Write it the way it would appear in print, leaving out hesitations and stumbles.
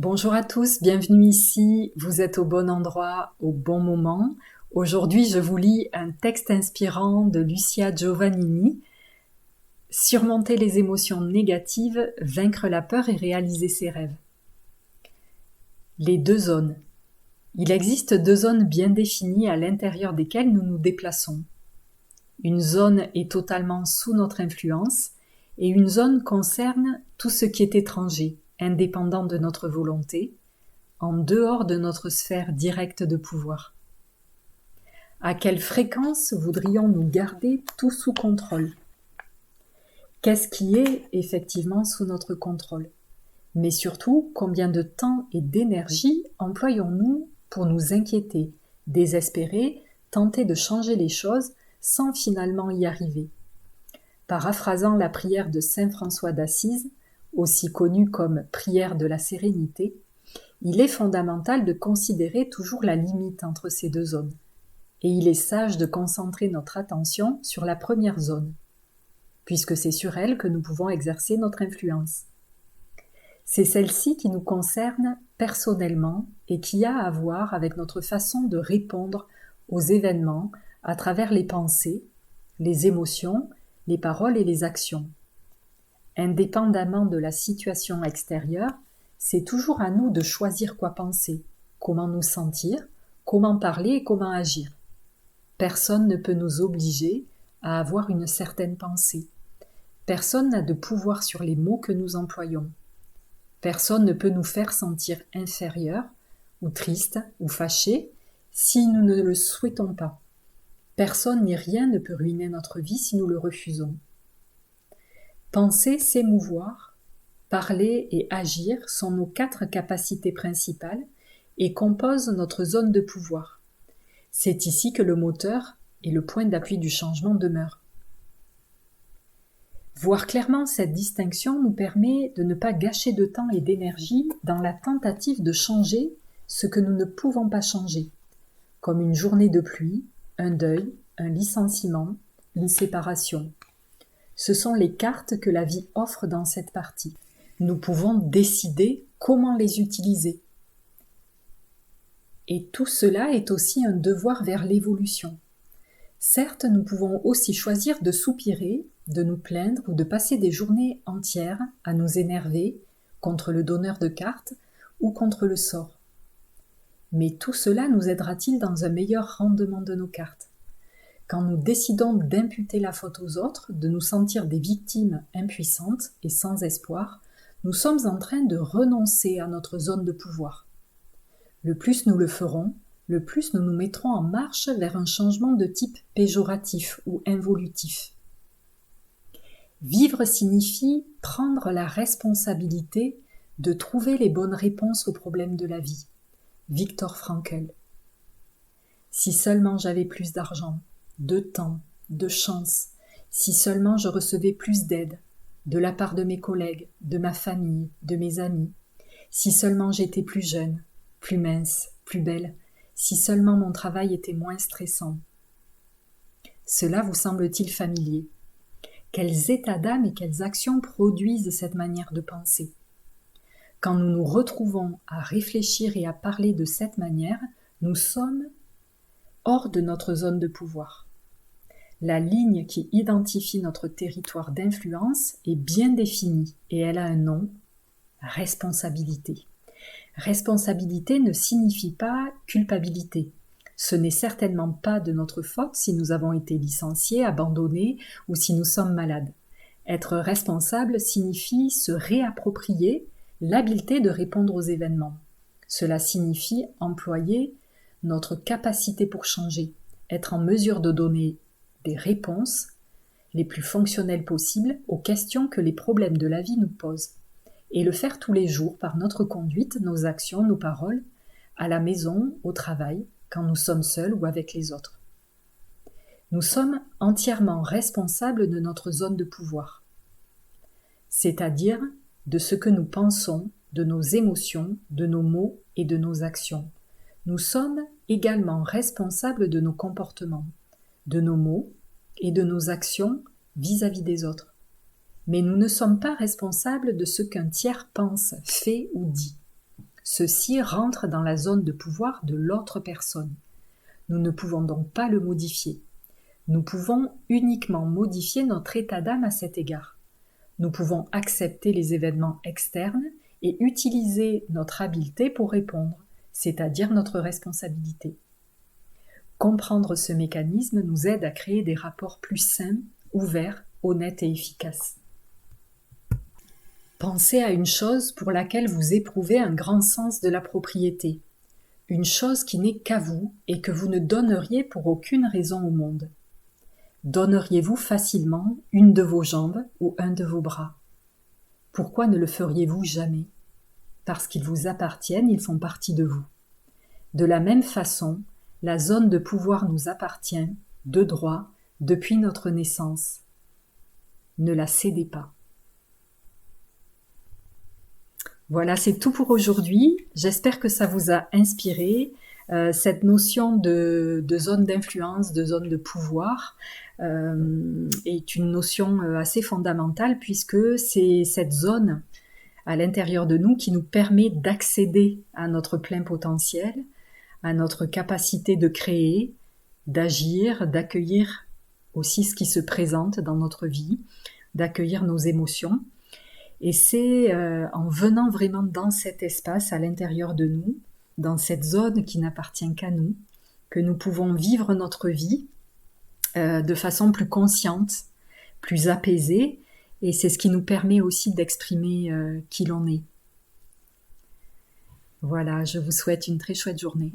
Bonjour à tous, bienvenue ici, vous êtes au bon endroit, au bon moment. Aujourd'hui, je vous lis un texte inspirant de Lucia Giovannini, Surmonter les émotions négatives, vaincre la peur et réaliser ses rêves. Les deux zones. Il existe deux zones bien définies à l'intérieur desquelles nous nous déplaçons. Une zone est totalement sous notre influence et une zone concerne tout ce qui est étranger, indépendant de notre volonté, en dehors de notre sphère directe de pouvoir. À quelle fréquence voudrions-nous garder tout sous contrôle ? Qu'est-ce qui est effectivement sous notre contrôle ? Mais surtout, combien de temps et d'énergie employons-nous pour nous inquiéter, désespérer, tenter de changer les choses sans finalement y arriver ? Paraphrasant la prière de saint François d'Assise, aussi connue comme prière de la sérénité, il est fondamental de considérer toujours la limite entre ces deux zones, et il est sage de concentrer notre attention sur la première zone, puisque c'est sur elle que nous pouvons exercer notre influence. C'est celle-ci qui nous concerne personnellement et qui a à voir avec notre façon de répondre aux événements à travers les pensées, les émotions, les paroles et les actions. Indépendamment de la situation extérieure, c'est toujours à nous de choisir quoi penser, comment nous sentir, comment parler et comment agir. Personne ne peut nous obliger à avoir une certaine pensée. Personne n'a de pouvoir sur les mots que nous employons. Personne ne peut nous faire sentir inférieurs, ou tristes, ou fâchés, si nous ne le souhaitons pas. Personne ni rien ne peut ruiner notre vie si nous le refusons. Penser, s'émouvoir, parler et agir sont nos 4 capacités principales et composent notre zone de pouvoir. C'est ici que le moteur et le point d'appui du changement demeurent. Voir clairement cette distinction nous permet de ne pas gâcher de temps et d'énergie dans la tentative de changer ce que nous ne pouvons pas changer, comme une journée de pluie, un deuil, un licenciement, une séparation. Ce sont les cartes que la vie offre dans cette partie. Nous pouvons décider comment les utiliser. Et tout cela est aussi un devoir vers l'évolution. Certes, nous pouvons aussi choisir de soupirer, de nous plaindre ou de passer des journées entières à nous énerver contre le donneur de cartes ou contre le sort. Mais tout cela nous aidera-t-il dans un meilleur rendement de nos cartes ? Quand nous décidons d'imputer la faute aux autres, de nous sentir des victimes impuissantes et sans espoir, nous sommes en train de renoncer à notre zone de pouvoir. Le plus nous le ferons, le plus nous nous mettrons en marche vers un changement de type péjoratif ou involutif. Vivre signifie prendre la responsabilité de trouver les bonnes réponses aux problèmes de la vie. Viktor Frankl. Si seulement j'avais plus d'argent, de temps, de chance, si seulement je recevais plus d'aide, de la part de mes collègues, de ma famille, de mes amis, si seulement j'étais plus jeune, plus mince, plus belle, si seulement mon travail était moins stressant. Cela vous semble-t-il familier ? Quels états d'âme et quelles actions produisent cette manière de penser ? Quand nous nous retrouvons à réfléchir et à parler de cette manière, nous sommes hors de notre zone de pouvoir. La ligne qui identifie notre territoire d'influence est bien définie et elle a un nom, responsabilité. Responsabilité ne signifie pas culpabilité. Ce n'est certainement pas de notre faute si nous avons été licenciés, abandonnés ou si nous sommes malades. Être responsable signifie se réapproprier l'habileté de répondre aux événements. Cela signifie employer notre capacité pour changer, être en mesure de donner des réponses les plus fonctionnelles possibles aux questions que les problèmes de la vie nous posent, et le faire tous les jours par notre conduite, nos actions, nos paroles, à la maison, au travail, quand nous sommes seuls ou avec les autres. Nous sommes entièrement responsables de notre zone de pouvoir, c'est-à-dire de ce que nous pensons, de nos émotions, de nos mots et de nos actions. Nous sommes également responsables de nos comportements, de nos mots et de nos actions vis-à-vis des autres. Mais nous ne sommes pas responsables de ce qu'un tiers pense, fait ou dit. Ceci rentre dans la zone de pouvoir de l'autre personne. Nous ne pouvons donc pas le modifier. Nous pouvons uniquement modifier notre état d'âme à cet égard. Nous pouvons accepter les événements externes et utiliser notre habileté pour répondre, c'est-à-dire notre responsabilité. Comprendre ce mécanisme nous aide à créer des rapports plus sains, ouverts, honnêtes et efficaces. Pensez à une chose pour laquelle vous éprouvez un grand sens de la propriété, une chose qui n'est qu'à vous et que vous ne donneriez pour aucune raison au monde. Donneriez-vous facilement une de vos jambes ou un de vos bras? Pourquoi ne le feriez-vous jamais? Parce qu'ils vous appartiennent, ils font partie de vous. De la même façon, la zone de pouvoir nous appartient, de droit, depuis notre naissance. Ne la cédez pas. Voilà, c'est tout pour aujourd'hui. J'espère que ça vous a inspiré. Cette notion de zone d'influence, de zone de pouvoir est une notion assez fondamentale puisque c'est cette zone à l'intérieur de nous qui nous permet d'accéder à notre plein potentiel, à notre capacité de créer, d'agir, d'accueillir aussi ce qui se présente dans notre vie, d'accueillir nos émotions. Et c'est en venant vraiment dans cet espace à l'intérieur de nous, dans cette zone qui n'appartient qu'à nous, que nous pouvons vivre notre vie de façon plus consciente, plus apaisée, et c'est ce qui nous permet aussi d'exprimer qui l'on est. Voilà, je vous souhaite une très chouette journée.